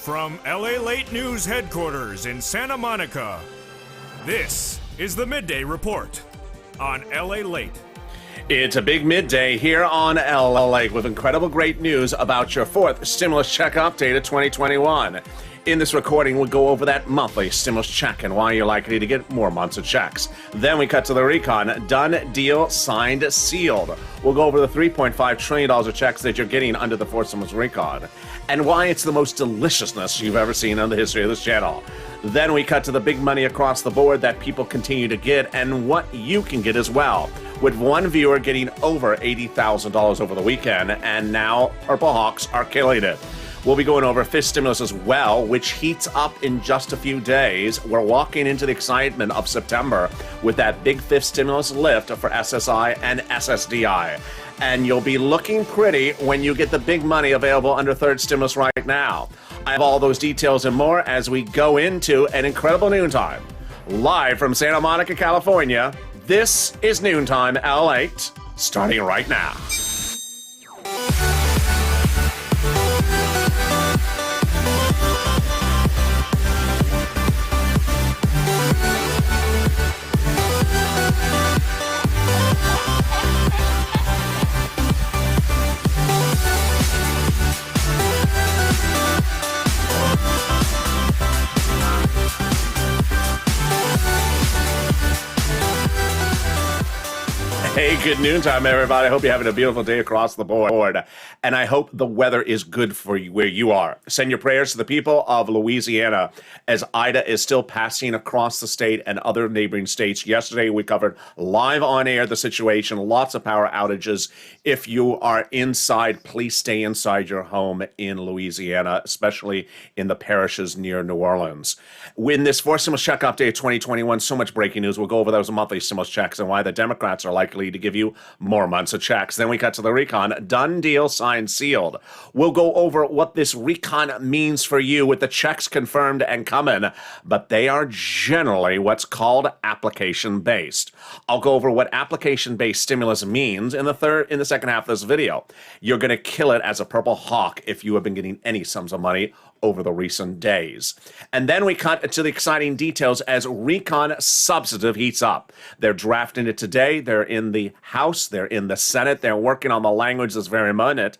From LALATE News headquarters in Santa Monica, this is the Midday Report on LALATE. It's a big midday here on LALATE with incredible great news about your fourth stimulus check update of 2021. In this recording, we'll go over that monthly stimulus check and why you're likely to get more months of checks. Then we cut to the recon. Done, deal, signed, sealed. We'll go over the $3.5 trillion of checks that you're getting under the fourth stimulus recon and why it's the most deliciousness you've ever seen in the history of this channel. Then we cut to the big money across the board that people continue to get and what you can get as well, with one viewer getting over $80,000 over the weekend, and now Purple Hawks are killing it. We'll be going over fifth stimulus as well, which heats up in just a few days. We're walking into the excitement of September with that big fifth stimulus lift for SSI and SSDI. And you'll be looking pretty when you get the big money available under third stimulus right now. I have all those details and more as we go into an incredible noontime. Live from Santa Monica, California, this is Noontime LALATE, starting right now. Hey, good noontime, everybody. I hope you're having a beautiful day across the board. And I hope the weather is good for you where you are. Send your prayers to the people of Louisiana as Ida is still passing across the state and other neighboring states. Yesterday, we covered live on air the situation, lots of power outages. If you are inside, please stay inside your home in Louisiana, especially in the parishes near New Orleans. In this fourth stimulus check update 2021, so much breaking news. We'll go over those monthly stimulus checks and why the Democrats are likely to give you more months of checks. Then we cut to the recon. Done, deal, signed, sealed. We'll go over what this recon means for you with the checks confirmed and coming, but they are generally what's called application-based. I'll go over what application-based stimulus means in the second half of this video. You're going to kill it as a Purple Hawk if you have been getting any sums of money over the recent days. And then we cut to the exciting details as recon substantive heats up. They're drafting it today. They're in the House. They're in the Senate. They're working on the language this very minute.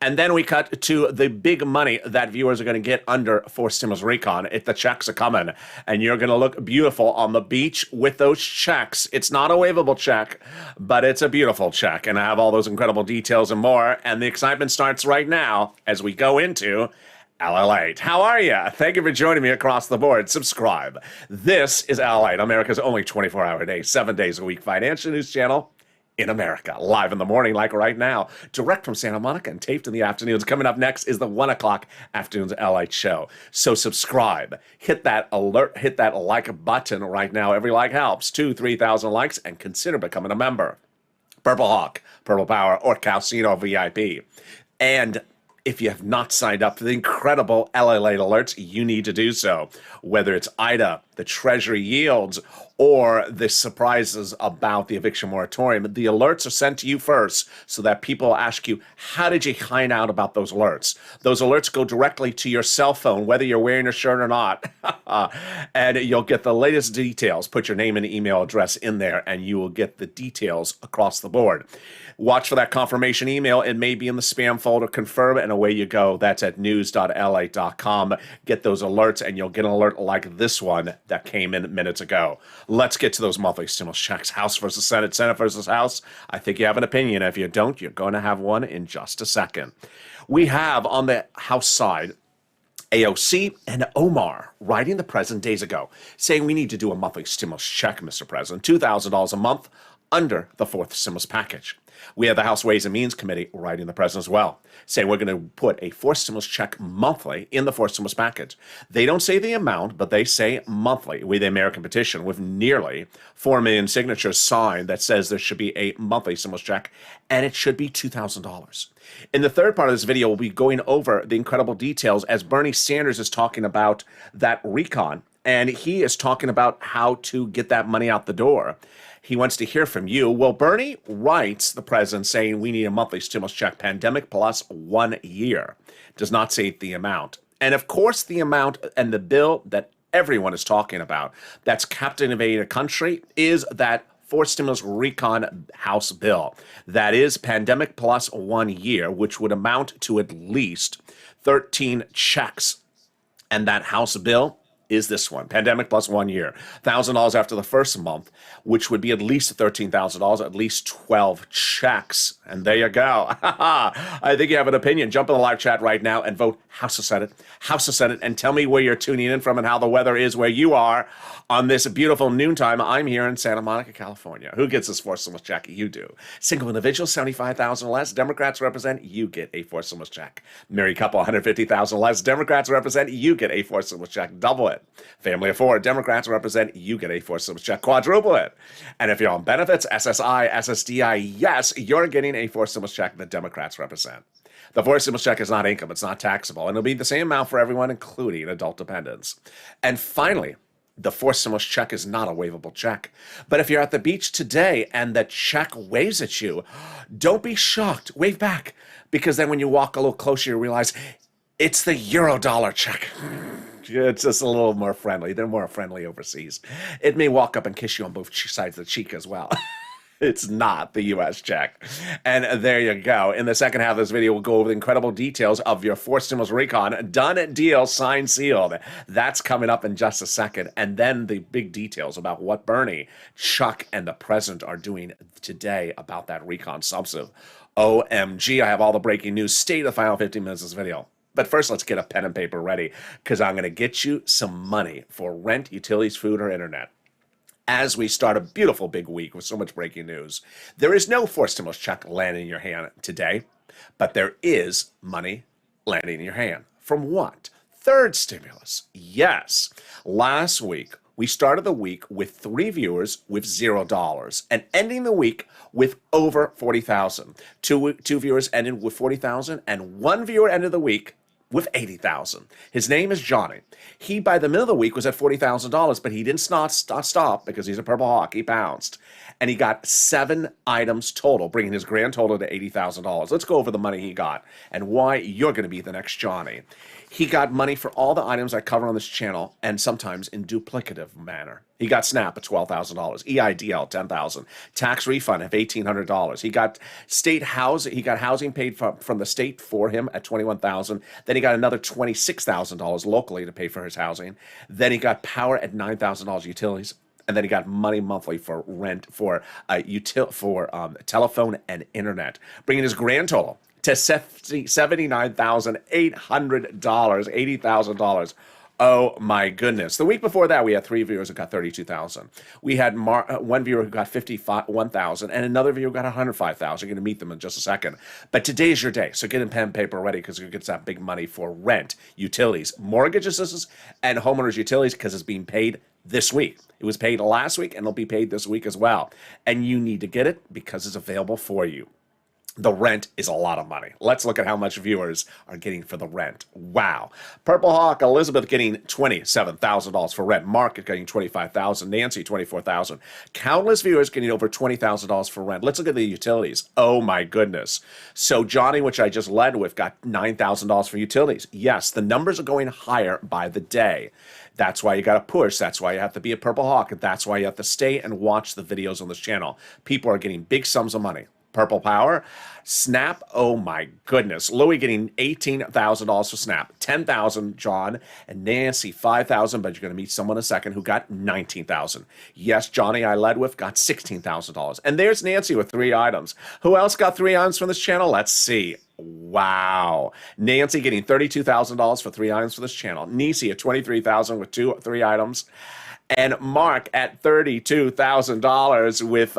And then we cut to the big money that viewers are going to get under fourth stimulus recon if the checks are coming. And you're going to look beautiful on the beach with those checks. It's not a waivable check, but it's a beautiful check. And I have all those incredible details and more. And the excitement starts right now as we go into LALATE. How are you? Thank you for joining me across the board. Subscribe. This is LALATE, America's only 24-hour day, 7 days a week financial news channel in America. Live in the morning like right now, direct from Santa Monica and taped in the afternoons. Coming up next is the 1 o'clock afternoons LALATE show. So subscribe, hit that alert, hit that like button right now. Every like helps. 3,000 likes and consider becoming a member. Purple Hawk, Purple Power, or Calcino VIP. And if you have not signed up for the incredible LALATE alerts, you need to do so. Whether it's Ida, the Treasury yields, or the surprises about the eviction moratorium, the alerts are sent to you first so that people ask you, how did you find out about those alerts? Those alerts go directly to your cell phone, whether you're wearing a shirt or not. And you'll get the latest details. Put your name and email address in there, and you will get the details across the board. Watch for that confirmation email. It may be in the spam folder. Confirm, and away you go. That's at news.lalate.com. Get those alerts, and you'll get an alert like this one that came in minutes ago. Let's get to those monthly stimulus checks. House versus Senate, Senate versus House. I think you have an opinion. If you don't, you're going to have one in just a second. We have on the House side AOC and Omar writing the president days ago, saying we need to do a monthly stimulus check, Mr. President, $2,000 a month under the fourth stimulus package. We have the House Ways and Means Committee writing the president as well, saying we're going to put a fourth stimulus check monthly in the fourth stimulus package. They don't say the amount, but they say monthly. We, the American petition, with nearly 4 million signatures signed that says there should be a monthly stimulus check, and it should be $2,000. In the third part of this video, we'll be going over the incredible details as Bernie Sanders is talking about that recon, and he is talking about how to get that money out the door. He wants to hear from you. Well, Bernie writes the president saying we need a monthly stimulus check, pandemic plus 1 year. Does not say the amount. And of course, the amount and the bill that everyone is talking about that's captivating a country is that forced stimulus recon House bill. That is pandemic plus 1 year, which would amount to at least 13 checks. And that House bill is this one, pandemic plus 1 year, $1,000 after the first month, which would be at least $13,000, at least 12 checks. And there you go. I think you have an opinion. Jump in the live chat right now and vote House of Senate, House of Senate, and tell me where you're tuning in from and how the weather is where you are on this beautiful noontime. I'm here in Santa Monica, California. Who gets this forced stimulus check? You do. Single individual, 75,000 less. Democrats represent, you get a forced stimulus check. Married couple, 150,000 less. Democrats represent, you get a forced stimulus check. Double it. Family of 4, Democrats represent, you get a forced stimulus check. Quadruple it. And if you're on benefits, SSI, SSDI, yes, you're getting a forced stimulus check that Democrats represent. The forced stimulus check is not income. It's not taxable. And it'll be the same amount for everyone, including adult dependents. And finally, the forced stimulus check is not a waivable check. But if you're at the beach today and the check waves at you, don't be shocked. Wave back. Because then when you walk a little closer, you realize it's the Eurodollar check. It's just a little more friendly. They're more friendly overseas. It may walk up and kiss you on both sides of the cheek as well. It's not the U.S. check. And there you go. In the second half of this video, we'll go over the incredible details of your forced stimulus recon. Done deal, signed, sealed. That's coming up in just a second. And then the big details about what Bernie, Chuck, and the president are doing today about that recon subsidy. OMG, I have all the breaking news. Stay to the final 15 minutes of this video. But first, let's get a pen and paper ready, because I'm going to get you some money for rent, utilities, food, or internet. As we start a beautiful big week with so much breaking news, there is no forced stimulus check landing in your hand today, but there is money landing in your hand. From what? Third stimulus. Yes. Last week, we started the week with 3 viewers with $0 and ending the week with over 40,000. Two viewers ended with 40,000 and 1 viewer ended the week with 80,000. His name is Johnny. He, by the middle of the week, was at $40,000, but he didn't stop because he's a Purple Hawk. He bounced. And he got 7 items total, bringing his grand total to $80,000. Let's go over the money he got and why you're going to be the next Johnny. He got money for all the items I cover on this channel, and sometimes in duplicative manner. He got SNAP at $12,000, EIDL $10,000, tax refund of $1,800. He got state housing. He got housing paid from the state for him at $21,000. Then he got another $26,000 locally to pay for his housing. Then he got power at $9,000 utilities. And then he got money monthly for rent, for telephone and internet, bringing his grand total to $79,800, $80,000. Oh my goodness. The week before that, we had 3 viewers who got $32,000. We had 1 viewer who got $51,000 and another viewer who got $105,000. You're going to meet them in just a second. But today is your day. So get in pen and paper ready, because you're going to get that big money for rent, utilities, mortgage assistance, and homeowners utilities, because it's being paid this week. It was paid last week and it'll be paid this week as well. And you need to get it because it's available for you. The rent is a lot of money. Let's look at how much viewers are getting for the rent. Wow. Purple Hawk, Elizabeth getting $27,000 for rent. Mark is getting $25,000. Nancy, $24,000. Countless viewers getting over $20,000 for rent. Let's look at the utilities. Oh my goodness. So Johnny, which I just led with, got $9,000 for utilities. Yes, the numbers are going higher by the day. That's why you got to push. That's why you have to be a Purple Hawk. And that's why you have to stay and watch the videos on this channel. People are getting big sums of money. Purple Power, SNAP, oh my goodness. Louie getting $18,000 for SNAP, $10,000 John, and Nancy $5,000, but you're going to meet someone in a second who got $19,000. Yes, Johnny I led with got $16,000. And there's Nancy with 3 items. Who else got 3 items from this channel? Let's see. Wow. Nancy getting $32,000 for 3 items for this channel. Nisi at $23,000 with 3 items. And Mark at $32,000 with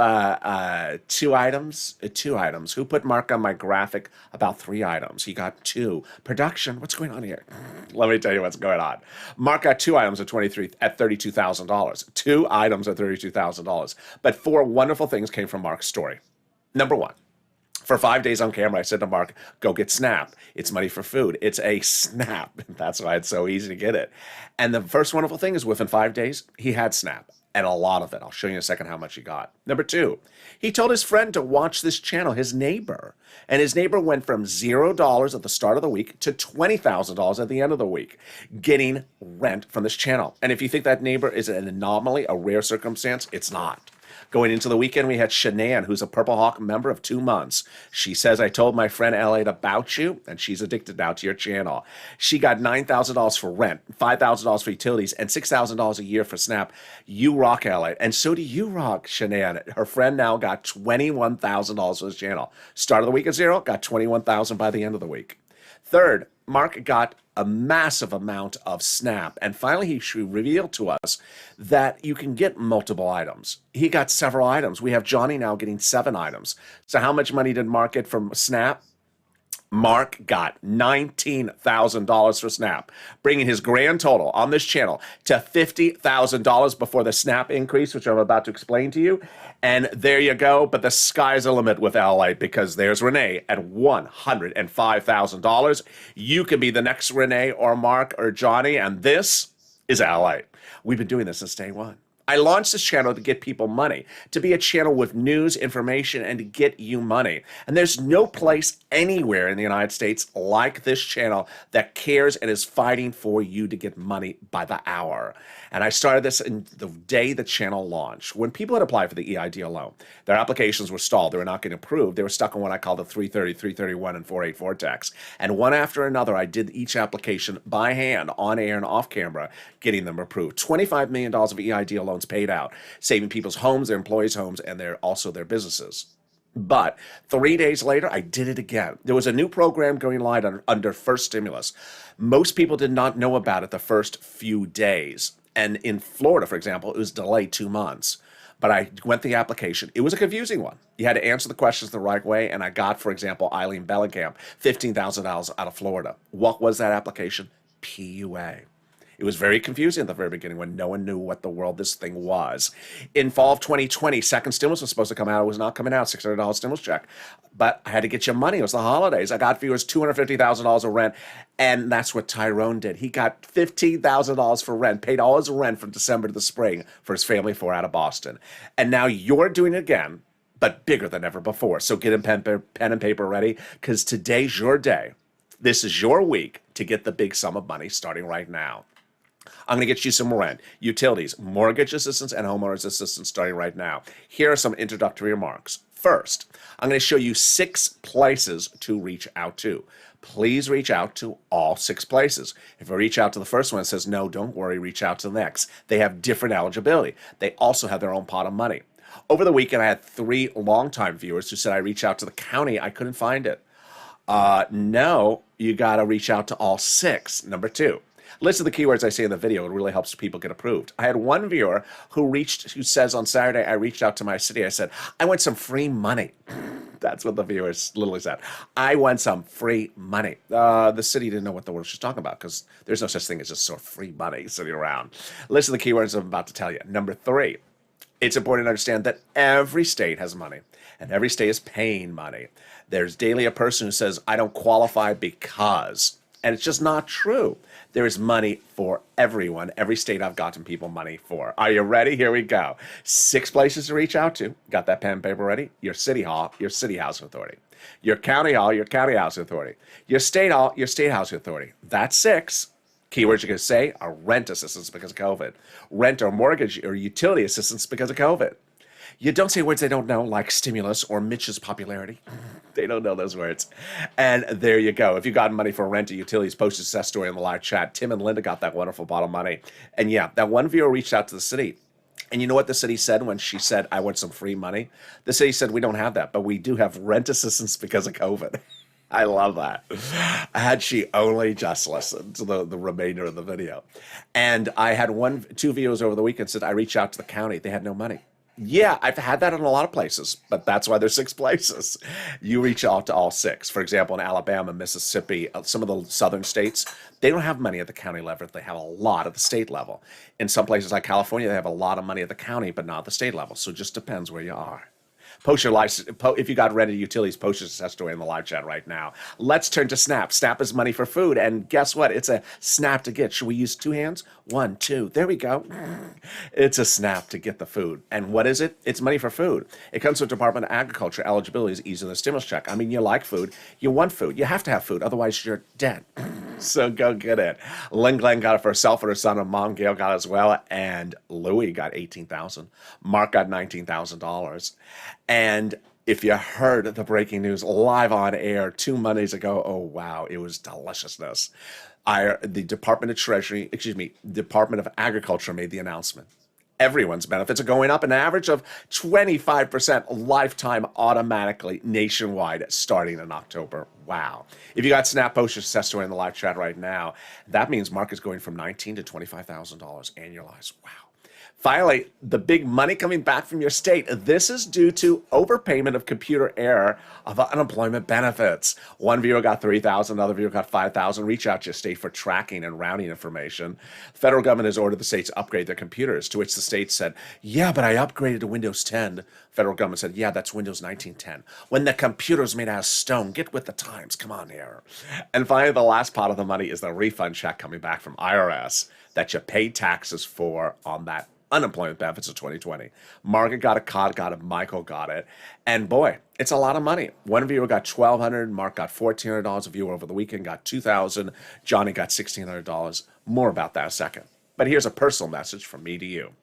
2 items. 2 items. Who put Mark on my graphic about 3 items? He got 2. Production. What's going on here? Let me tell you what's going on. Mark got 2 items at $32,000. 2 items at $32,000. But 4 wonderful things came from Mark's story. Number 1. For 5 days on camera, I said to Mark, go get SNAP. It's money for food. It's a SNAP. That's why it's so easy to get it. And the first wonderful thing is within 5 days, he had SNAP. and a lot of it. I'll show you in a second how much he got. Number two, he told his friend to watch this channel, his neighbor. And his neighbor went from $0 at the start of the week to $20,000 at the end of the week, getting rent from this channel. And if you think that neighbor is an anomaly, a rare circumstance, it's not. Going into the weekend, we had Shanann, who's a Purple Hawk member of 2 months. She says, I told my friend LALATE about you, and she's addicted now to your channel. She got $9,000 for rent, $5,000 for utilities, and $6,000 a year for Snap. You rock, LALATE. And so do you rock, Shanann. Her friend now got $21,000 for his channel. Start of the week at 0, got $21,000 by the end of the week. Third, Mark got a massive amount of Snap. And finally, he revealed to us that you can get multiple items. He got several items. We have Johnny now getting 7 items. So how much money did Mark get from Snap? Mark got $19,000 for Snap, bringing his grand total on this channel to $50,000 before the Snap increase, which I'm about to explain to you. And there you go. But the sky's the limit with LA, because there's Renee at $105,000. You can be the next Renee or Mark or Johnny, and this is LA. We've been doing this since day one. I launched this channel to get people money, to be a channel with news, information, and to get you money. And there's no place anywhere in the United States like this channel that cares and is fighting for you to get money by the hour. And I started this in the day the channel launched. When people had applied for the EIDL loan, their applications were stalled. They were not getting approved. They were stuck on what I call the 330, 331, and 484 tax. And one after another, I did each application by hand, on air and off camera, getting them approved. $25 million of EIDL loans paid out, saving people's homes, their employees' homes, and also their businesses. But 3 days later, I did it again. There was a new program going live under first stimulus. Most people did not know about it the first few days. And in Florida, for example, it was delayed 2 months. But I went the application. It was a confusing one. You had to answer the questions the right way. And I got, for example, Eileen Bellingham, $15,000 out of Florida. What was that application? PUA. It was very confusing at the very beginning when no one knew what the world this thing was. In fall of 2020, second stimulus was supposed to come out. It was not coming out, $600 stimulus check. But I had to get you money. It was the holidays. I got viewers $250,000 of rent, and that's what Tyrone did. He got $15,000 for rent, paid all his rent from December to the spring for his family 4 out of Boston. And now you're doing it again, but bigger than ever before. So get a pen and paper ready, because today's your day. This is your week to get the big sum of money starting right now. I'm going to get you some rent, utilities, mortgage assistance, and homeowners assistance starting right now. Here are some introductory remarks. First, I'm going to show you 6 places to reach out to. Please reach out to all 6 places. If I reach out to the first one and says, no, don't worry, reach out to the next. They have different eligibility. They also have their own pot of money. Over the weekend, I had 3 longtime viewers who said I reached out to the county. I couldn't find it. No, you got to reach out to all 6. Number 2. Listen to the keywords I say in the video. It really helps people get approved. I had one viewer who says on Saturday, I reached out to my city. I said, I want some free money. That's what the viewer literally said. I want some free money. The city didn't know what the word she's talking about, because there's no such thing as just sort of free money sitting around. Listen to the keywords I'm about to tell you. Number 3, it's important to understand that every state has money, and every state is paying money. There's daily a person who says, I don't qualify because, and it's just not true. There is money for everyone. Every state I've gotten people money for. Are you ready? Here we go. 6 places to reach out to. Got that pen and paper ready? Your city hall, your city housing authority. Your county hall, your county housing authority. Your state hall, your state housing authority. That's 6. Keywords you're going to say are rent assistance because of COVID. Rent or mortgage or utility assistance because of COVID. You don't say words they don't know, like stimulus or Mitch's popularity. They don't know those words. And there you go. If you got money for rent or utilities, post a success story in the live chat. Tim and Linda got that wonderful bottle of money. And yeah, that one viewer reached out to the city. And you know what the city said when she said, I want some free money? The city said, we don't have that, but we do have rent assistance because of COVID. I love that. Had she only just listened to the remainder of the video. And I had 2 videos over the weekend said, I reached out to the county. They had no money. Yeah, I've had that in a lot of places, but that's why there's 6 places. You reach out to all 6. For example, in Alabama, Mississippi, some of the southern states, they don't have money at the county level. They have a lot at the state level. In some places like California, they have a lot of money at the county, but not at the state level. So it just depends where you are. Post your license. If you got rented utilities, post your success story in the live chat right now. Let's turn to Snap. Snap is money for food. And guess what? It's a snap to get. Should we use two hands? 1, 2. There we go. It's a snap to get the food. And what is it? It's money for food. It comes with Department of Agriculture. Eligibility is easier than a stimulus check. I mean, you like food. You want food. You have to have food. Otherwise, you're dead. So go get it. Lynn Glenn got it for herself and her son, and Mom Gail got it as well. And Louie got $18,000. Mark got $19,000. And if you heard the breaking news live on air 2 Mondays ago, oh wow, it was deliciousness. The Department of Agriculture made the announcement. Everyone's benefits are going up an average of 25% lifetime automatically nationwide starting in October. Wow. If you got Snap, post your success story in the live chat right now. That means Mark is going from $19,000 to $25,000 annualized. Wow. Finally, the big money coming back from your state. This is due to overpayment of computer error of unemployment benefits. One viewer got $3,000, another viewer got $5,000. Reach out to your state for tracking and routing information. The federal government has ordered the states to upgrade their computers, to which the state said, yeah, but I upgraded to Windows 10. Federal government said, yeah, that's Windows 1910. When the computer's made out of stone, get with the times. Come on here. And finally, the last pot of the money is the refund check coming back from IRS that you paid taxes for on that unemployment benefits of 2020. Margaret got it, Cod got it, Michael got it. And boy, it's a lot of money. One viewer got $1,200, Mark got $1,400, a viewer over the weekend got $2,000, Johnny got $1,600. More about that in a second. But here's a personal message from me to you.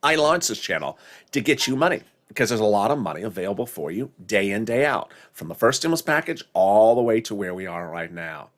I launched this channel to get you money because there's a lot of money available for you day in, day out, from the first stimulus package all the way to where we are right now.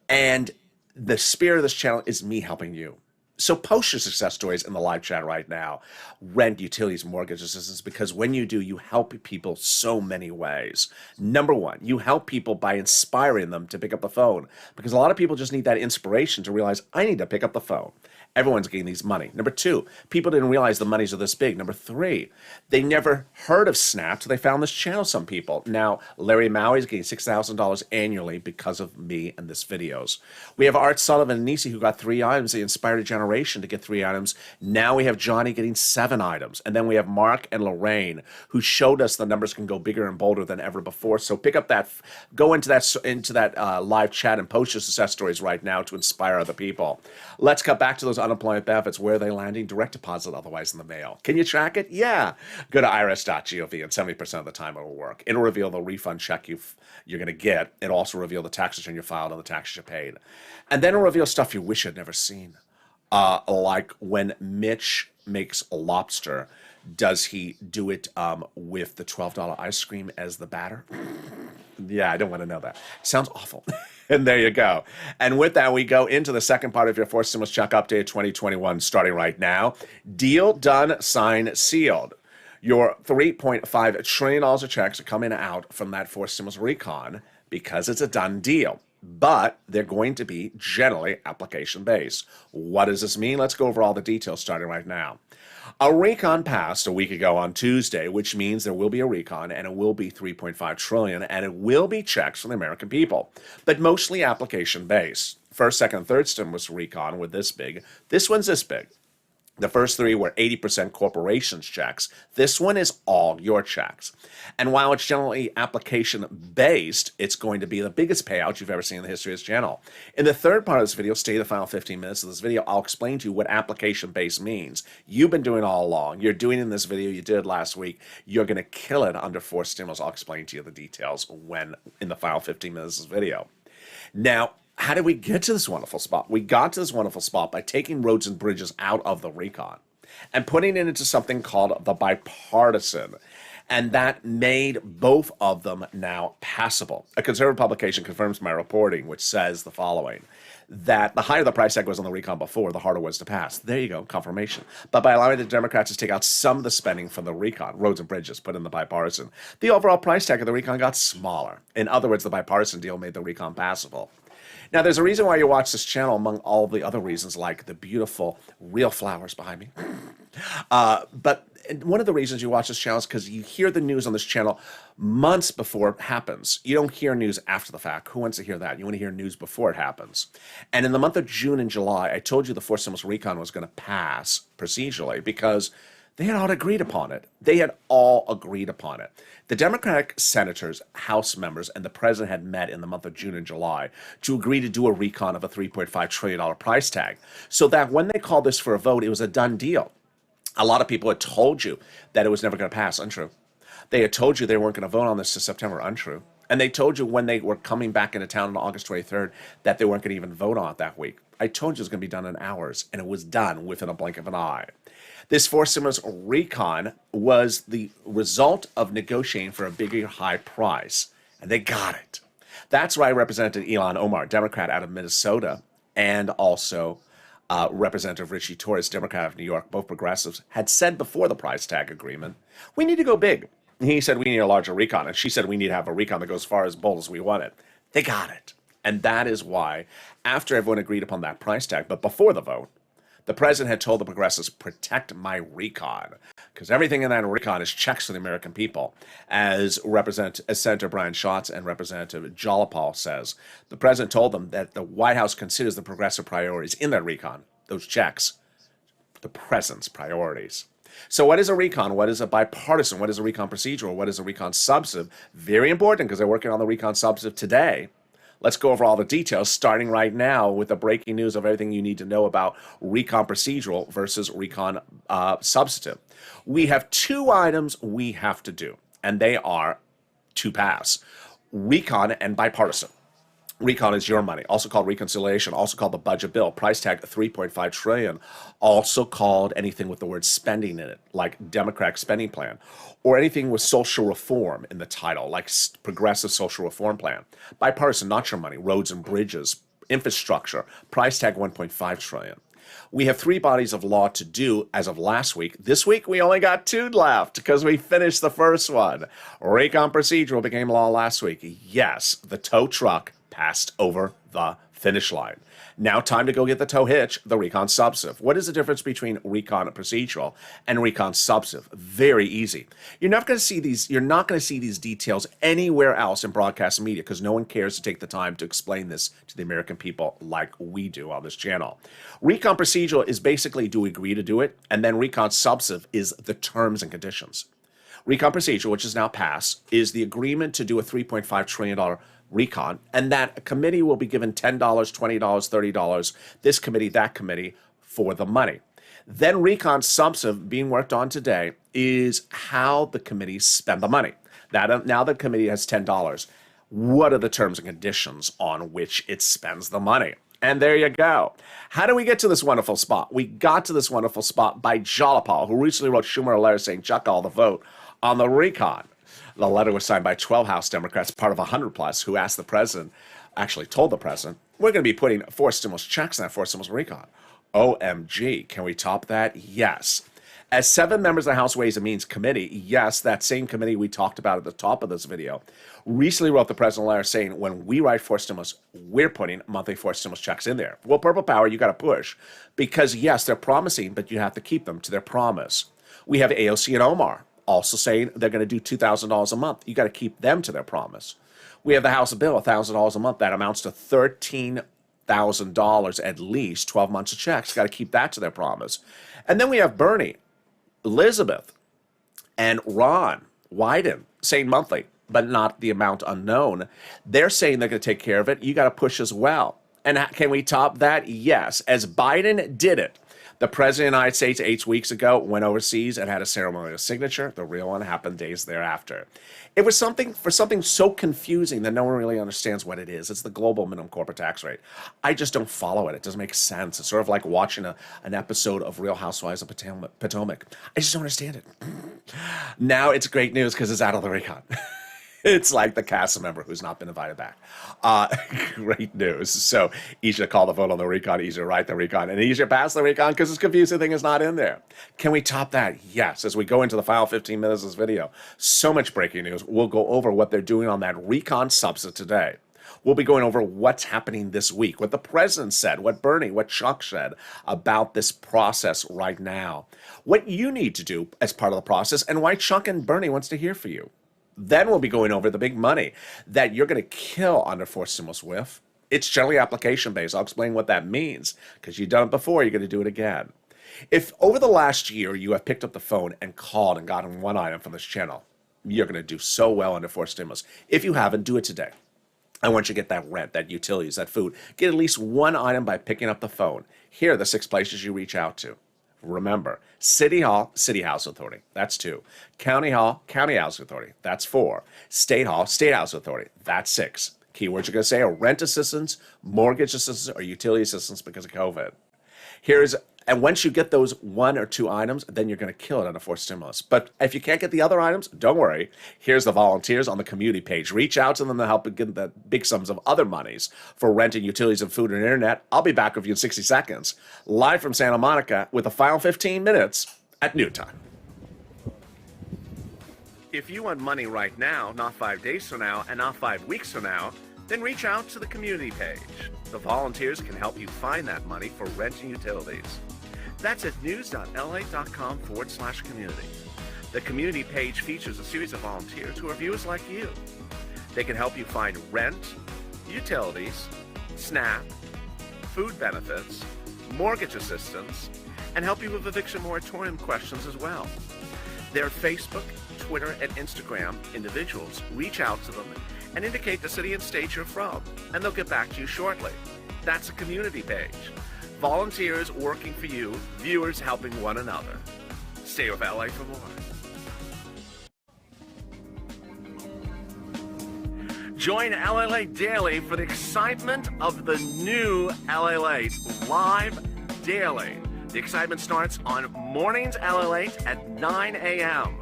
And the spirit of this channel is me helping you. So post your success stories in the live chat right now. Rent, utilities, mortgage assistance, because when you do, you help people so many ways. Number one, you help people by inspiring them to pick up the phone, because a lot of people just need that inspiration to realize, I need to pick up the phone. Everyone's getting these money. Number two, people didn't realize the monies are this big. Number three, they never heard of Snap, so they found this channel, some people. Now, Larry Maui's getting $6,000 annually because of me and this videos. We have Art Sullivan and Nisi who got 3 items. They inspired a generation to get 3 items. Now we have Johnny getting 7 items. And then we have Mark and Lorraine who showed us the numbers can go bigger and bolder than ever before. So pick up that, go into that live chat and post your success stories right now to inspire other people. Let's cut back to those unemployment benefits. Where are they landing? Direct deposit, otherwise in the mail. Can you track it? Yeah. Go to irs.gov, and 70% of the time it will work. It'll reveal the refund check you're going to get. It'll also reveal the tax return you filed and the taxes you paid. And then it'll reveal stuff you wish you'd never seen. Like when Mitch makes a lobster, does he do it with the $12 ice cream as the batter? Yeah, I don't want to know that. Sounds awful. And there you go. And with that, we go into the second part of your fourth stimulus check update 2021, starting right now. Deal done, signed, sealed. Your $3.5 trillion of checks are coming out from that fourth stimulus recon because it's a done deal. But they're going to be generally application-based. What does this mean? Let's go over all the details starting right now. A recon passed a week ago on Tuesday, which means there will be a recon, and it will be $3.5 trillion, and it will be checks from the American people, but mostly application-based. First, second, and third stimulus recon were this big. This one's this big. The first 3 were 80% corporations checks. This one is all your checks. And while it's generally application-based, it's going to be the biggest payout you've ever seen in the history of this channel. In the third part of this video, stay the final 15 minutes of this video, I'll explain to you what application-based means. You've been doing it all along. You're doing it in this video. You did it last week. You're going to kill it under 4 stimulus. I'll explain to you the details when in the final 15 minutes of this video. Now, how did we get to this wonderful spot? We got to this wonderful spot by taking roads and bridges out of the recon and putting it into something called the bipartisan. And that made both of them now passable. A conservative publication confirms my reporting, which says the following, that the higher the price tag was on the recon before, the harder it was to pass. There you go, confirmation. But by allowing the Democrats to take out some of the spending from the recon, roads and bridges, put in the bipartisan, the overall price tag of the recon got smaller. In other words, the bipartisan deal made the recon passable. Now, there's a reason why you watch this channel among all the other reasons, like the beautiful real flowers behind me. But one of the reasons you watch this channel is because you hear the news on this channel months before it happens. You don't hear news after the fact. Who wants to hear that? You want to hear news before it happens. And in the month of June and July, I told you the fourth stimulus recon was going to pass procedurally because They had all agreed upon it. They had all agreed upon it. The Democratic senators, House members, and the president had met in the month of June and July to agree to do a recon of a $3.5 trillion price tag, so that when they called this for a vote, it was a done deal. A lot of people had told you that it was never going to pass. Untrue. They had told you they weren't going to vote on this to September. Untrue. And they told you when they were coming back into town on August 23rd that they weren't going to even vote on it that week. I told you it was going to be done in hours, and it was done within a blink of an eye. This forced stimulus recon was the result of negotiating for a bigger high price, and they got it. That's why Representative Ilhan Omar, Democrat out of Minnesota, and also Representative Richie Torres, Democrat of New York, both progressives, had said before the price tag agreement, we need to go big. He said we need a larger recon, and she said we need to have a recon that goes as far as bold as we want it. They got it. And that is why, after everyone agreed upon that price tag, but before the vote, the president had told the progressives, protect my recon, because everything in that recon is checks for the American people. As Senator Brian Schatz and Representative Jolipal says, the president told them that the White House considers the progressive priorities in that recon, those checks, the president's priorities. So what is a recon? What is a bipartisan? What is a recon procedural? What is a recon substantive? Very important, because they're working on the recon substantive today. Let's go over all the details, starting right now with the breaking news of everything you need to know about recon procedural versus recon substantive. We have two items we have to do, and they are to pass: recon and bipartisan. Recon is your money, also called reconciliation, also called the budget bill, price tag $3.5 trillion, also called anything with the word spending in it, like Democratic spending plan, or anything with social reform in the title, like progressive social reform plan. Bipartisan, not your money, roads and bridges, infrastructure, price tag $1.5 trillion. We have three bodies of law to do as of last week. This week, we only got two left because we finished the first one. Recon procedural became law last week. Yes, the tow truck passed over the finish line. Now time to go get the tow hitch, the recon substantive. What is the difference between recon procedural and recon substantive? Very easy. You're not going to see these details anywhere else in broadcast media because no one cares to take the time to explain this to the American people like we do on this channel. Recon procedural is basically, do we agree to do it? And then recon substantive is the terms and conditions. Recon procedural, which is now passed, is the agreement to do a $3.5 trillion recon, and that a committee will be given $10, $20, $30, this committee, that committee, for the money. Then recon substantive, being worked on today, is how the committees spend the money. Now the committee has $10. What are the terms and conditions on which it spends the money? And there you go. How do we get to this wonderful spot? We got to this wonderful spot by Jolipal, who recently wrote Schumer a letter saying, chuck all the vote on the recon. The letter was signed by 12 House Democrats, part of 100 plus, who asked the president, actually told the president, we're going to be putting four stimulus checks in that four stimulus recon. OMG, can we top that? Yes. As 7 members of the House Ways and Means Committee, yes, that same committee we talked about at the top of this video, recently wrote the president a letter saying, when we write four stimulus, we're putting monthly four stimulus checks in there. Well, Purple Power, you got to push, because yes, they're promising, but you have to keep them to their promise. We have AOC and Omar also saying they're going to do $2,000 a month. You got to keep them to their promise. We have the House bill, $1,000 a month. That amounts to $13,000 at least, 12 months of checks. Got to keep that to their promise. And then we have Bernie, Elizabeth, and Ron Wyden saying monthly, but not the amount unknown. They're saying they're going to take care of it. You got to push as well. And can we top that? Yes. As Biden did it, the president of the United States 8 weeks ago went overseas and had a ceremonial signature. The real one happened days thereafter. It was something so confusing that no one really understands what it is. It's the global minimum corporate tax rate. I just don't follow it. It doesn't make sense. It's sort of like watching an episode of Real Housewives of Potomac. I just don't understand it. Now it's great news because it's out of the recon. It's like the cast member who's not been invited back. Great news. So easy to call the vote on the recon, easy to write the recon, and easy to pass the recon because this confusing thing is not in there. Can we top that? Yes. As we go into the final 15 minutes of this video, so much breaking news. We'll go over what they're doing on that recon subset today. We'll be going over what's happening this week, what the president said, what Bernie, what Chuck said about this process right now, what you need to do as part of the process, and why Chuck and Bernie wants to hear from you. Then we'll be going over the big money that you're going to kill under forced stimulus with. It's generally application-based. I'll explain what that means because you've done it before. You're going to do it again. If over the last year you have picked up the phone and called and gotten one item from this channel, you're going to do so well under forced stimulus. If you haven't, do it today. I want you to get that rent, that utilities, that food. Get at least one item by picking up the phone. Here are the 6 places you reach out to. Remember, City Hall, City House Authority, that's 2. County Hall, County House Authority, that's 4. State Hall, State House Authority, that's 6. Keywords you're going to say are rent assistance, mortgage assistance, or utility assistance because of COVID. And once you get those 1 or 2 items, then you're going to kill it on a forced stimulus. But if you can't get the other items, don't worry. Here's the volunteers on the community page. Reach out to them to help get the big sums of other monies for rent and utilities and food and internet. I'll be back with you in 60 seconds, live from Santa Monica with the final 15 minutes at noontime. If you want money right now, not 5 days from now, and not 5 weeks from now, then reach out to the community page. The volunteers can help you find that money for rent and utilities. That's at news.la.com/community. The community page features a series of volunteers who are viewers like you. They can help you find rent, utilities, SNAP, food benefits, mortgage assistance, and help you with eviction moratorium questions as well. Their Facebook, Twitter, and Instagram individuals reach out to them and indicate the city and state you're from, and they'll get back to you shortly. That's a community page. Volunteers working for you, viewers helping one another. Stay with LA for more. Join LALATE daily for the excitement of the new LALATE live daily. The excitement starts on mornings LALATE at 9 a.m.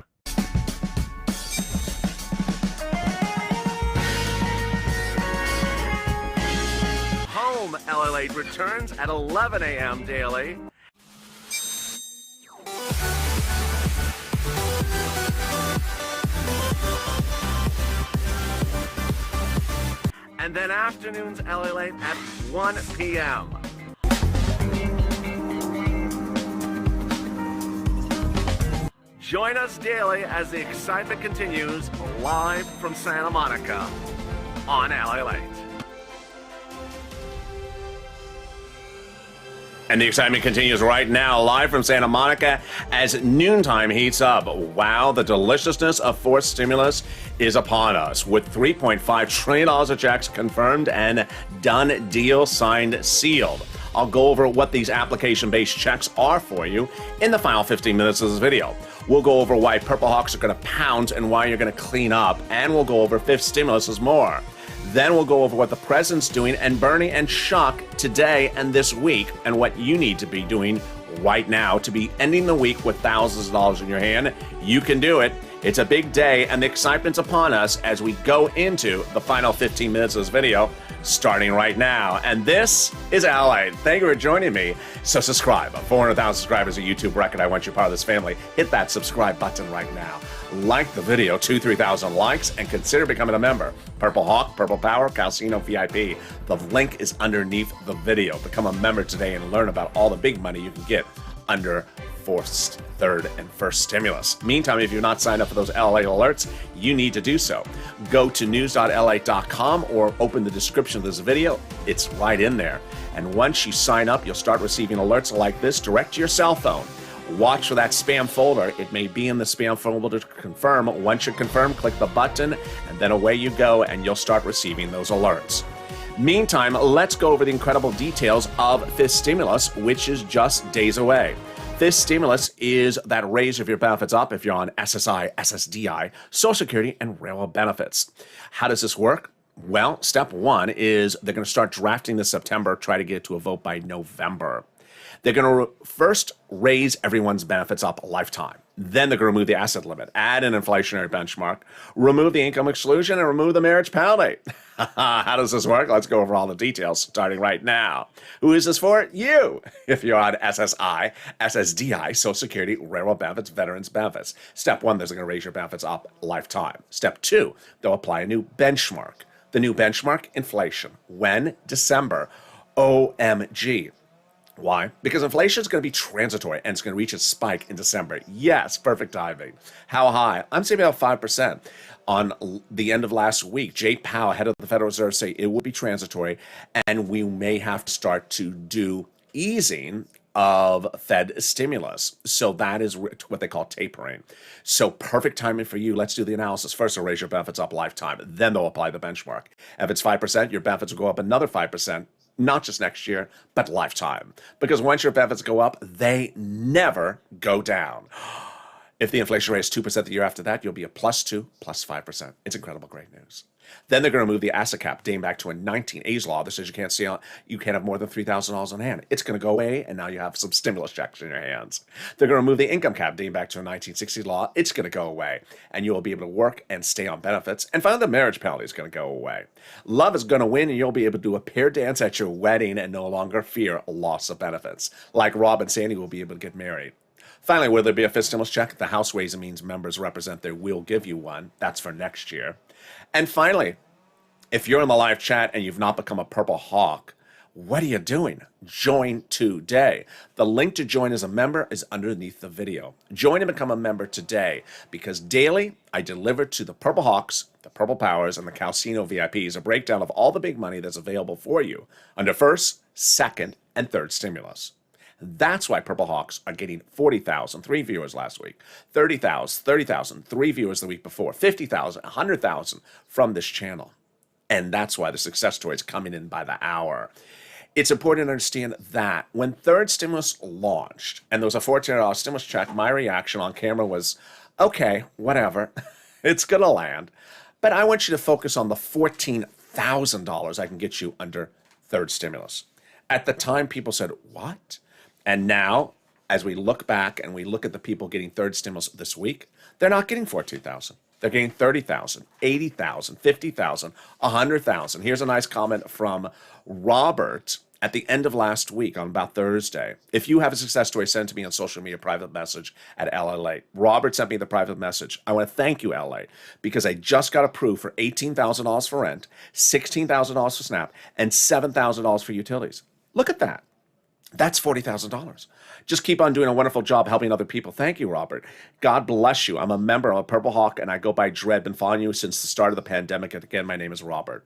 Home LALATE returns at 11 a.m. daily. And then afternoons LALATE at 1 p.m. Join us daily as the excitement continues live from Santa Monica on LALATE. And the excitement continues right now, live from Santa Monica, as noontime heats up. Wow, the deliciousness of forced stimulus is upon us, with $3.5 trillion of checks confirmed and done deal signed, sealed. I'll go over what these application-based checks are for you in the final 15 minutes of this video. We'll go over why Purple Hawks are going to pounce and why you're going to clean up, and we'll go over fifth stimulus more. Then we'll go over what the president's doing and Bernie and Chuck today and this week, and what you need to be doing right now to be ending the week with thousands of dollars in your hand. You can do it. It's a big day, and the excitement's upon us as we go into the final 15 minutes of this video, starting right now. And this is LALATE. Thank you for joining me. So subscribe. 400,000 subscribers, a YouTube record. I want you part of this family. Hit that subscribe button right now. Like the video, 2,000-3,000 likes, and consider becoming a member. Purple Hawk, Purple Power, Calcino VIP. The link is underneath the video. Become a member today and learn about all the big money you can get under fourth, third, and first stimulus. Meantime, if you're not signed up for those LALATE alerts, you need to do so. Go to news.la.com or open the description of this video. It's right in there. And once you sign up, you'll start receiving alerts like this direct to your cell phone. Watch for that spam folder. It may be in the spam folder to confirm. Once you're confirmed, click the button, and then away you go, and you'll start receiving those alerts. Meantime, let's go over the incredible details of fifth stimulus, which is just days away. Fifth stimulus is that raise of your benefits up if you're on SSI, SSDI, Social Security, and railroad benefits. How does this work? Well, step one is they're going to start drafting this September, try to get it to a vote by November. They're going to first raise everyone's benefits up a lifetime. Then they're going to remove the asset limit, add an inflationary benchmark, remove the income exclusion, and remove the marriage penalty. How does this work? Let's go over all the details starting right now. Who is this for? You. If you're on SSI, SSDI, Social Security, railroad benefits, veterans benefits. Step one, they're going to raise your benefits up a lifetime. Step two, they'll apply a new benchmark. The new benchmark, inflation. When? December. OMG. Why? Because inflation is going to be transitory and it's going to reach its spike in December. Yes, perfect timing. How high? I'm saying about 5%. On the end of last week, Jay Powell, head of the Federal Reserve, say it will be transitory and we may have to start to do easing of Fed stimulus. So that is what they call tapering. So perfect timing for you. Let's do the analysis. First, they'll raise your benefits up lifetime. Then they'll apply the benchmark. If it's 5%, your benefits will go up another 5%, not just next year, but lifetime. Because once your benefits go up, they never go down. If the inflation rate is 2% the year after that, you'll be a +2, +5%. It's incredible, great news. Then they're going to move the asset cap dating back to a 1980s law that says you can't have more than $3,000 on hand. It's going to go away, and now you have some stimulus checks in your hands. They're going to remove the income cap dating back to a 1960s law. It's going to go away, and you will be able to work and stay on benefits. And finally, the marriage penalty is going to go away. Love is going to win, and you'll be able to do a pair dance at your wedding and no longer fear a loss of benefits. Like Rob and Sandy will be able to get married. Finally, will there be a fifth stimulus check? The House Ways and Means members represent they will give you one. That's for next year. And finally, if you're in the live chat and you've not become a Purple Hawk, what are you doing? Join today. The link to join as a member is underneath the video. Join and become a member today, because daily I deliver to the Purple Hawks, the Purple Powers, and the Calcino VIPs a breakdown of all the big money that's available for you under first, second, and third stimulus. That's why Purple Hawks are getting 40,000, 3 viewers last week, 30,000, 3 viewers the week before, 50,000, 100,000 from this channel. And that's why the success story is coming in by the hour. It's important to understand that when third stimulus launched and there was a $14 stimulus check, my reaction on camera was, okay, whatever, it's going to land. But I want you to focus on the $14,000 I can get you under third stimulus. At the time, people said, what? And now, as we look back and we look at the people getting third stimulus this week, they're not getting 14,000. They're getting 30,000, 80,000, 50,000, 100,000. Here's a nice comment from Robert at the end of last week on about Thursday. If you have a success story, send it to me on social media, private message at LALATE. Robert sent me the private message. I want to thank you, LA, because I just got approved for $18,000 for rent, $16,000 for SNAP, and $7,000 for utilities. Look at that. That's $40,000. Just keep on doing a wonderful job helping other people. Thank you, Robert. God bless you. I'm a member. I'm a Purple Hawk, and I go by Dread. Been following you since the start of the pandemic. And again, my name is Robert.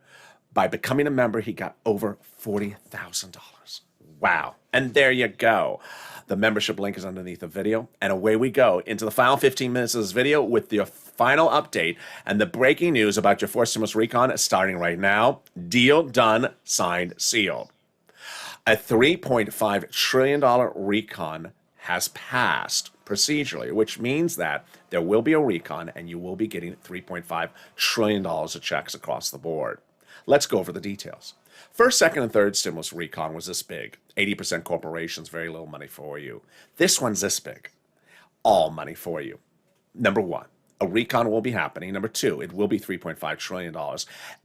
By becoming a member, he got over $40,000. Wow. And there you go. The membership link is underneath the video. And away we go into the final 15 minutes of this video with the final update and the breaking news about your fourth stimulus recon starting right now. Deal done, signed, sealed. A $3.5 trillion recon has passed procedurally, which means that there will be a recon and you will be getting $3.5 trillion of checks across the board. Let's go over the details. First, second, and third stimulus recon was this big. 80% corporations, very little money for you. This one's this big. All money for you. Number one, a recon will be happening. Number two, it will be $3.5 trillion.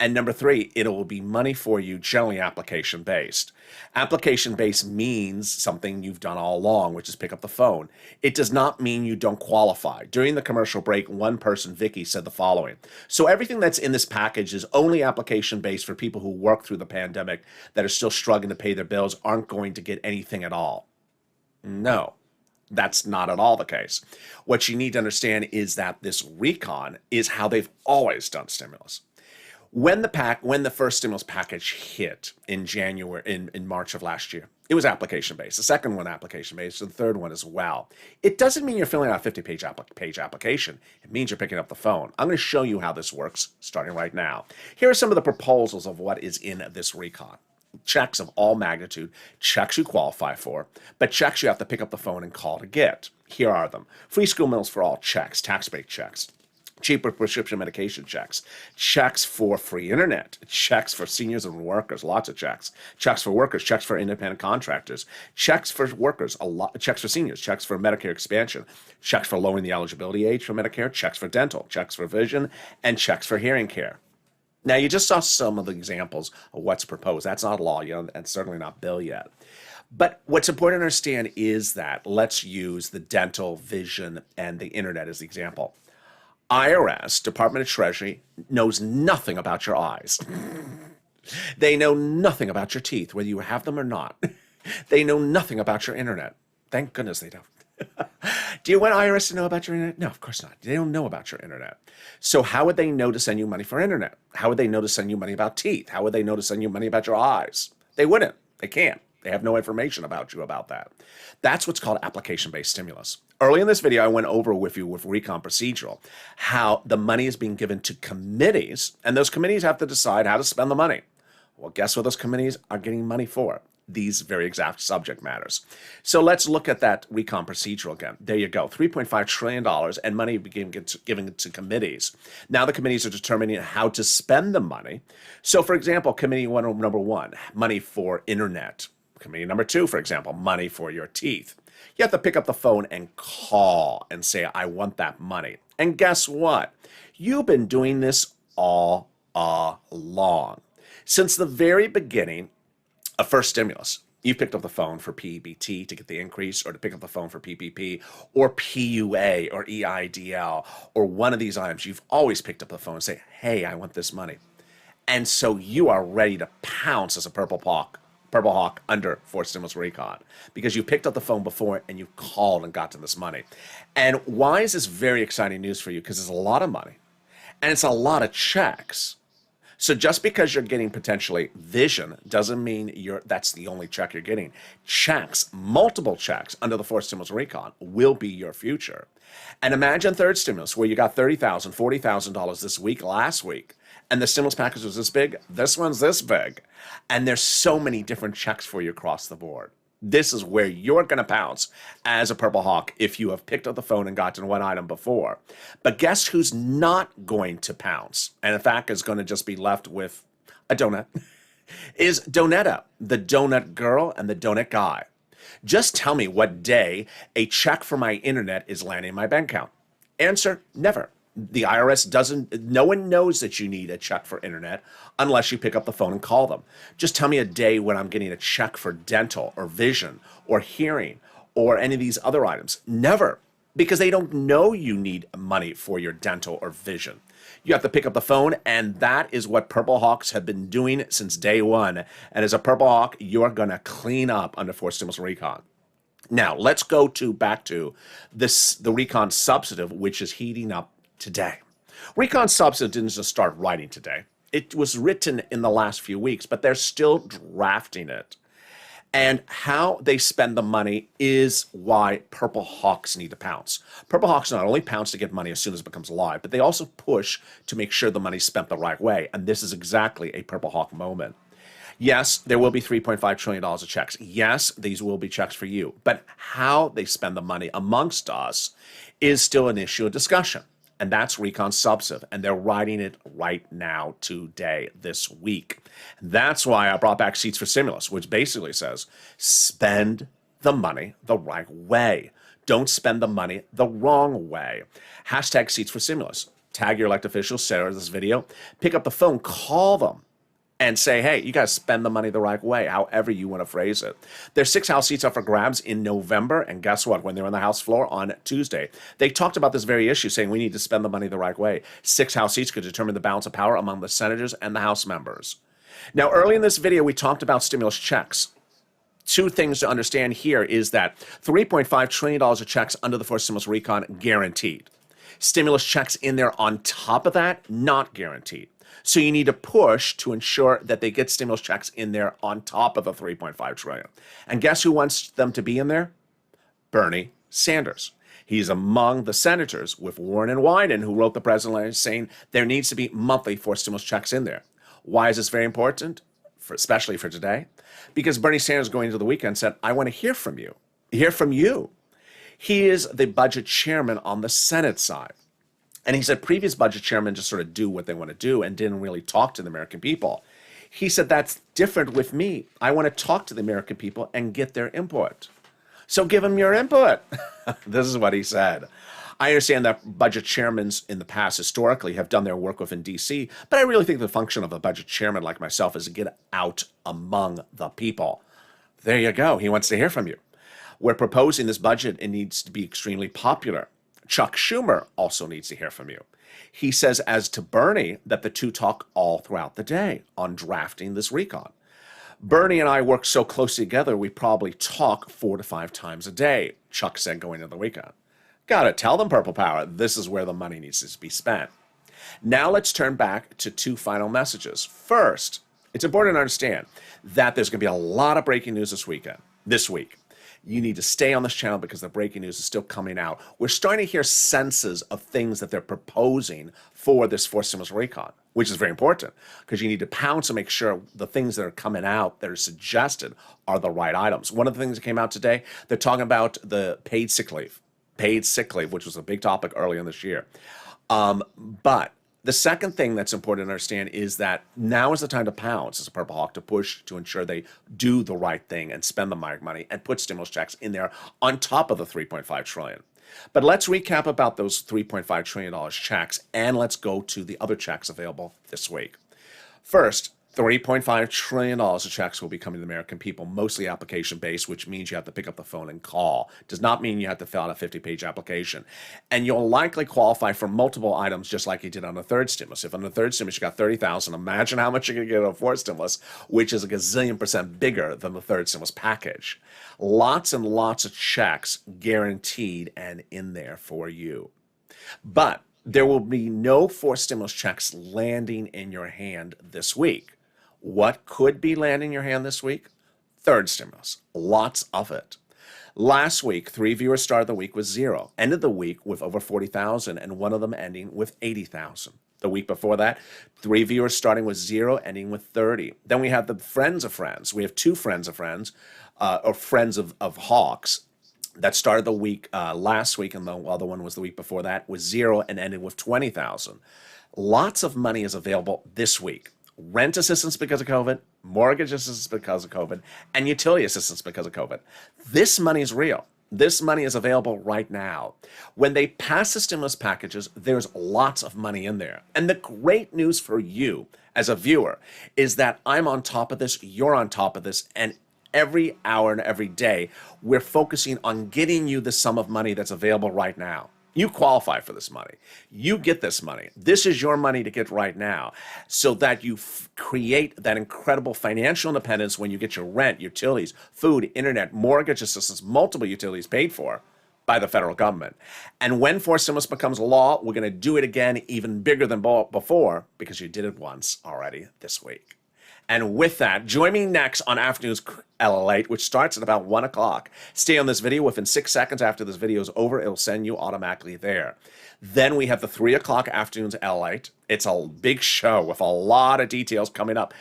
And number three, it will be money for you, generally application-based. Application-based means something you've done all along, which is pick up the phone. It does not mean you don't qualify. During the commercial break, one person, Vicky, said the following. So everything that's in this package is only application-based for people who work through the pandemic that are still struggling to pay their bills, aren't going to get anything at all. No. That's not at all the case. What you need to understand is that this recon is how they've always done stimulus. When the first stimulus package hit in March of last year, it was application-based. The second one application-based, and the third one as well. It doesn't mean you're filling out a 50-page application. It means you're picking up the phone. I'm going to show you how this works starting right now. Here are some of the proposals of what is in this recon. Checks of all magnitude, checks you qualify for, but checks you have to pick up the phone and call to get. Here are them. Free school meals for all checks, tax break checks, cheaper prescription medication checks, checks for free internet, checks for seniors and workers, lots of checks for workers, checks for independent contractors, checks for workers, checks for seniors, checks for Medicare expansion, checks for lowering the eligibility age for Medicare, checks for dental, checks for vision, and checks for hearing care. Now, you just saw some of the examples of what's proposed. That's not law yet, and certainly not bill yet. But what's important to understand is that let's use the dental, vision, and the internet as the example. IRS, Department of Treasury, knows nothing about your eyes. They know nothing about your teeth, whether you have them or not. They know nothing about your internet. Thank goodness they don't. Do you want IRS to know about your internet? No, of course not. They don't know about your internet. So how would they know to send you money for internet? How would they know to send you money about teeth? How would they know to send you money about your eyes? They wouldn't. They can't. They have no information about you about that. That's what's called application-based stimulus. Early in this video, I went over with you with recon procedural, how the money is being given to committees, and those committees have to decide how to spend the money. Well, guess what those committees are getting money for? These very exact subject matters. So let's look at that recon procedural again. There you go, $3.5 trillion and money being given to committees. Now the committees are determining how to spend the money. So for example, committee number one, money for internet. Committee number two, for example, money for your teeth. You have to pick up the phone and call and say, I want that money. And guess what? You've been doing this all along. Since the very beginning of first stimulus, you picked up the phone for PEBT to get the increase, or to pick up the phone for PPP, or PUA, or EIDL, or one of these items. You've always picked up the phone and say, hey, I want this money. And so you are ready to pounce as a Purple Hawk under forced stimulus recon, because you picked up the phone before and you called and got to this money. And why is this very exciting news for you? Because it's a lot of money and it's a lot of checks. So just because you're getting potentially vision doesn't mean that's the only check you're getting. Checks, multiple checks under the forced stimulus recon will be your future. And imagine third stimulus where you got $30,000, $40,000 this week, last week, and the stimulus package was this big. This one's this big. And there's so many different checks for you across the board. This is where you're going to pounce as a Purple Hawk if you have picked up the phone and gotten one item before. But guess who's not going to pounce, and in fact is going to just be left with a donut, is Donetta, the donut girl and the donut guy. Just tell me what day a check for my internet is landing in my bank account. Answer, never. The IRS doesn't, no one knows that you need a check for internet unless you pick up the phone and call them. Just tell me a day when I'm getting a check for dental or vision or hearing or any of these other items. Never, because they don't know you need money for your dental or vision. You have to pick up the phone, and that is what Purple Hawks have been doing since day one. And as a Purple Hawk, you're going to clean up under forced stimulus recon. Now, let's go back to the recon substantive, which is heating up today. Recon substantive didn't just start writing today. It was written in the last few weeks, but they're still drafting it. And how they spend the money is why Purple Hawks need to pounce. Purple Hawks not only pounce to get money as soon as it becomes live, but they also push to make sure the money's spent the right way. And this is exactly a Purple Hawk moment. Yes, there will be $3.5 trillion of checks. Yes, these will be checks for you. But how they spend the money amongst us is still an issue of discussion. And that's recon substantive, and they're writing it right now, today, this week. And that's why I brought back Seats for Stimulus, which basically says, spend the money the right way. Don't spend the money the wrong way. Hashtag Seats for Stimulus. Tag your elected officials, share this video, pick up the phone, call them, and say, hey, you guys spend the money the right way, however you want to phrase it. There's 6 House seats up for grabs in November, and guess what? When they're on the House floor on Tuesday, they talked about this very issue, saying we need to spend the money the right way. 6 House seats could determine the balance of power among the senators and the House members. Now, early in this video, we talked about stimulus checks. 2 things to understand here is that $3.5 trillion of checks under the forced stimulus recon guaranteed. Stimulus checks in there on top of that, not guaranteed. So you need to push to ensure that they get stimulus checks in there on top of the $3.5 trillion. And guess who wants them to be in there? Bernie Sanders. He's among the senators with Warren and Wyden who wrote the president letter saying there needs to be monthly forced stimulus checks in there. Why is this very important? Especially for today? Because Bernie Sanders going into the weekend said, I want to hear from you. Hear from you. He is the budget chairman on the Senate side. And he said previous budget chairmen just sort of do what they want to do and didn't really talk to the American people. He said, that's different with me. I want to talk to the American people and get their input. So give them your input. This is what he said. I understand that budget chairmen in the past historically have done their work within D.C., but I really think the function of a budget chairman like myself is to get out among the people. There you go. He wants to hear from you. We're proposing this budget. It needs to be extremely popular. Chuck Schumer also needs to hear from you. He says, as to Bernie, that the two talk all throughout the day on drafting this recon. Bernie and I work so closely together, we probably talk 4 to 5 times a day, Chuck said going into the recon. Gotta tell them, Purple Power, this is where the money needs to be spent. Now let's turn back to 2 final messages. First, It's important to understand that there's going to be a lot of breaking news this week. You need to stay on this channel because the breaking news is still coming out. We're starting to hear senses of things that they're proposing for this fourth stimulus recon, which is very important because you need to pounce and make sure the things that are coming out that are suggested are the right items. One of the things that came out today, they're talking about the paid sick leave, which was a big topic earlier in this year. But the second thing that's important to understand is that now is the time to pounce as a Purple Hawk to push to ensure they do the right thing and spend the money and put stimulus checks in there on top of the $3.5 trillion. But let's recap about those $3.5 trillion checks and let's go to the other checks available this week. First, $3.5 trillion of checks will be coming to the American people, mostly application-based, which means you have to pick up the phone and call. Does not mean you have to fill out a 50-page application. And you'll likely qualify for multiple items just like you did on the third stimulus. If on the third stimulus you got $30,000, imagine how much you're going to get on the fourth stimulus, which is a gazillion% bigger than the third stimulus package. Lots and lots of checks guaranteed and in there for you. But there will be no fourth stimulus checks landing in your hand this week. What could be landing in your hand this week? Third stimulus. Lots of it. Last week, 3 viewers started the week with 0, ended the week with over 40,000, and one of them ending with 80,000. The week before that, 3 viewers starting with 0, ending with 30. Then we have the friends of friends. We have 2 friends of friends, or friends of Hawks, that started the week last week, and the other one was the week before that, with 0 and ended with 20,000. Lots of money is available this week. Rent assistance because of COVID, mortgage assistance because of COVID, and utility assistance because of COVID. This money is real. This money is available right now. When they pass the stimulus packages, there's lots of money in there. And the great news for you as a viewer is that I'm on top of this, you're on top of this, and every hour and every day, we're focusing on getting you the sum of money that's available right now. You qualify for this money. You get this money. This is your money to get right now so that you create that incredible financial independence when you get your rent, utilities, food, internet, mortgage assistance, multiple utilities paid for by the federal government. And when fourth stimulus becomes law, we're going to do it again even bigger than before because you did it once already this week. And with that, join me next on Afternoons LALATE, which starts at about 1 o'clock. Stay on this video. Within 6 seconds after this video is over, it'll send you automatically there. Then we have the 3 o'clock Afternoons LALATE. It's a big show with a lot of details coming up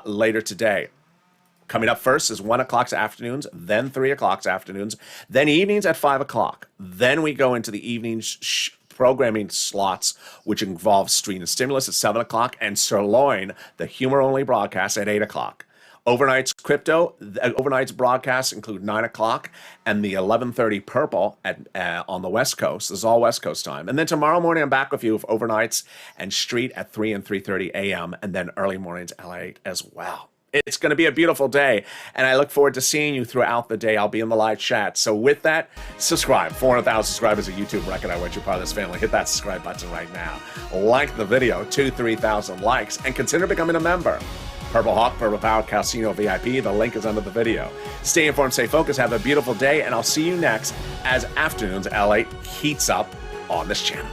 later today. Coming up first is 1 o'clock's afternoons, then 3 o'clock's afternoons, then evenings at 5 o'clock. Then we go into the evenings programming slots, which involves Street and Stimulus at 7 o'clock, and Sirloin, the humor-only broadcast, at 8 o'clock. Overnight's crypto, overnight's broadcasts include 9 o'clock and the 11:30 Purple on the West Coast. This is all West Coast time. And then tomorrow morning, I'm back with you with overnights and Street at 3 and 3:30 a.m., and then early mornings LA as well. It's going to be a beautiful day, and I look forward to seeing you throughout the day. I'll be in the live chat. So with that, subscribe. 400,000 subscribers a YouTube record. I want you part of this family. Hit that subscribe button right now. Like the video, 2,000-3,000 likes, and consider becoming a member. Purple Hawk, Purple Power Casino VIP. The link is under the video. Stay informed, stay focused, have a beautiful day, and I'll see you next as Afternoons LA heats up on this channel.